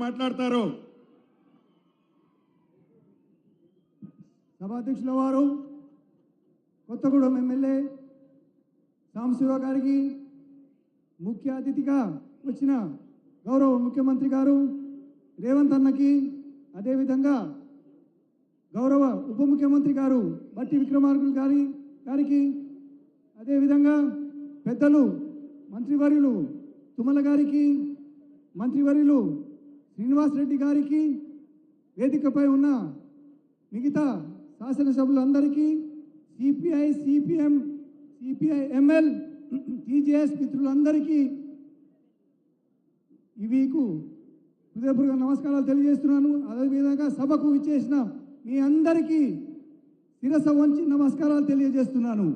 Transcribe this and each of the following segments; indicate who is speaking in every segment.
Speaker 1: మాట్లాడతారు.
Speaker 2: సభాధ్యక్షుల వారు, కొత్తగూడెం ఎమ్మెల్యే సాంబశివరావు గారికి, ముఖ్య అతిథిగా వచ్చిన గౌరవ ముఖ్యమంత్రి గారు రేవంత్ అన్నకి, అదేవిధంగా గౌరవ ఉప ముఖ్యమంత్రి గారు బట్టి విక్రమార్కులు గారికి, అదేవిధంగా పెద్దలు మంత్రివర్యులు తుమ్మల గారికి, మంత్రివర్యులు శ్రీనివాసరెడ్డి గారికి, వేదికపై ఉన్న మిగతా శాసనసభ్యులందరికీ, సిపిఐ, సిపిఎం, సిపిఐ-ఎంఎల్, టీజేఎస్ మిత్రులందరికీ ఈ వీకు హృదయపూర్వక నమస్కారాలు తెలియజేస్తున్నాను. అదేవిధంగా సభకు విచ్చేసిన మీ అందరికీ శిరస వంచి నమస్కారాలు తెలియజేస్తున్నాను.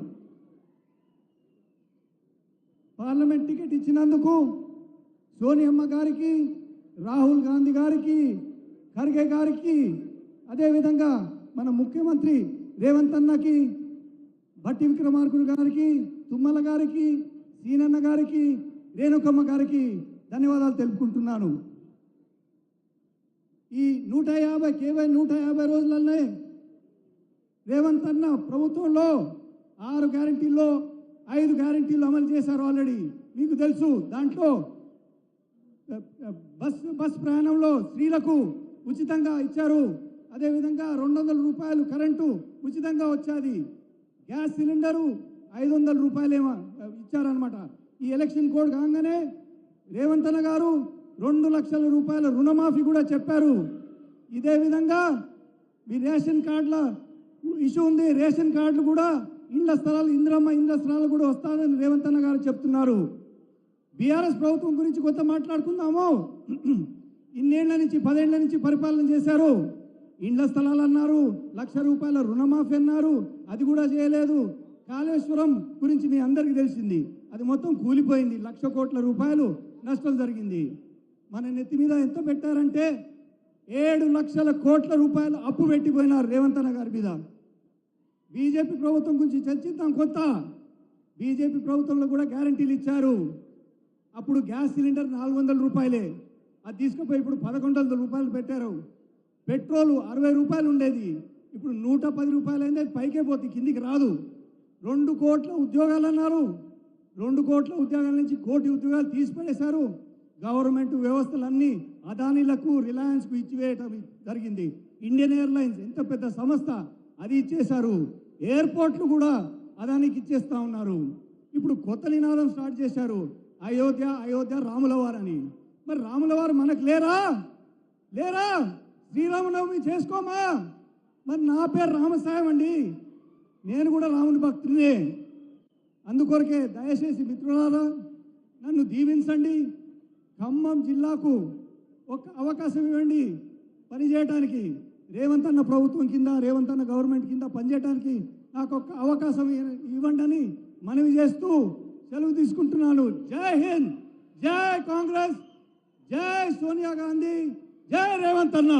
Speaker 2: పార్లమెంట్ టికెట్ ఇచ్చినందుకు సోనియమ్మ గారికి, రాహుల్ గాంధీ గారికి, ఖర్గే గారికి, అదేవిధంగా మన ముఖ్యమంత్రి రేవంత్ అన్నకి, బట్టి విక్రమార్కుడు గారికి, తుమ్మల గారికి, సీనన్న గారికి, రేణుకమ్మ గారికి ధన్యవాదాలు తెలుపుకుంటున్నాను. ఈ 150 రోజులనే రేవంత్ అన్న ప్రభుత్వంలో 6 గ్యారెంటీల్లో 5 గ్యారెంటీలు అమలు చేశారు. ఆల్రెడీ మీకు తెలుసు. దాంట్లో బస్ ప్రయాణంలో స్త్రీలకు ఉచితంగా ఇచ్చారు. అదేవిధంగా 200 రూపాయలు కరెంటు ఉచితంగా వచ్చేది. గ్యాస్ సిలిండరు 500 రూపాయలేమో ఇచ్చారనమాట. ఈ ఎలక్షన్ కోడ్ కాగానే రేవంత్ అన్న గారు 2 లక్షల రూపాయల రుణమాఫీ కూడా చెప్పారు. ఇదే విధంగా మీ రేషన్ కార్డుల ఇష్యూ ఉంది. రేషన్ కార్డులు కూడా ఇండ్ల స్థలాలు, ఇంద్ర స్థలాలు కూడా వస్తారని రేవంత్ అన్న గారు చెప్తున్నారు. బీఆర్ఎస్ ప్రభుత్వం గురించి కొంత మాట్లాడుకుందాము. ఇన్నేళ్ల నుంచి 10 ఏళ్ల నుంచి పరిపాలన చేశారు. ఇండ్ల స్థలాలు అన్నారు, 1,00,000 రూపాయల రుణమాఫీ అన్నారు, అది కూడా చేయలేదు. కాళేశ్వరం గురించి మీ అందరికీ తెలిసింది. అది మొత్తం కూలిపోయింది. 1,00,000 కోట్ల రూపాయలు నష్టం జరిగింది. మన నెత్తి మీద ఎంత పెట్టారంటే 7 లక్షల కోట్ల రూపాయలు అప్పు పెట్టిపోయినారు రేవంత్ అన్న గారి మీద. బీజేపీ ప్రభుత్వం గురించి చర్చిద్దాం. కొత్త బీజేపీ ప్రభుత్వంలో కూడా గ్యారంటీలు ఇచ్చారు. అప్పుడు గ్యాస్ సిలిండర్ 400 రూపాయలే, అది తీసుకుపోయి ఇప్పుడు 1,100 రూపాయలు పెట్టారు. పెట్రోలు 60 రూపాయలు ఉండేది, ఇప్పుడు 110 రూపాయలు అయింది. అది పైకే పోతే కిందికి రాదు. 2 కోట్ల ఉద్యోగాలు అన్నారు. 2 కోట్ల ఉద్యోగాల నుంచి 1 కోటి ఉద్యోగాలు తీసిపడేశారు. గవర్నమెంట్ వ్యవస్థలన్నీ అదానీలకు, రిలయన్స్కు ఇచ్చివేయటం జరిగింది. ఇండియన్ ఎయిర్లైన్స్ ఎంత పెద్ద సంస్థ, అది ఇచ్చేశారు. ఎయిర్పోర్ట్లు కూడా అదానికి ఇచ్చేస్తూ ఉన్నారు. ఇప్పుడు కొత్త నినాదం స్టార్ట్ చేశారు, అయోధ్య అయోధ్య రాములవారని. మరి రాములవారు మనకు లేరా? శ్రీరామనవమి చేసుకోమా? మరి నా పేరు రామసాయం అండి, నేను కూడా రాముని భక్తుడినే. అందుకొరకే దయచేసి మిత్రులారా నన్ను దీవించండి. ఖమ్మం జిల్లాకు ఒక అవకాశం ఇవ్వండి పనిచేయడానికి. రేవంత్ అన్న ప్రభుత్వం కింద, రేవంత్ అన్న గవర్నమెంట్ కింద పనిచేయడానికి నాకు ఒక అవకాశం ఇవ్వండి అని మనవి చేస్తూ సెలవు తీసుకుంటున్నాను. జై హింద్, జై కాంగ్రెస్, జై సోనియా గాంధీ, జై రేవంత్ అన్న.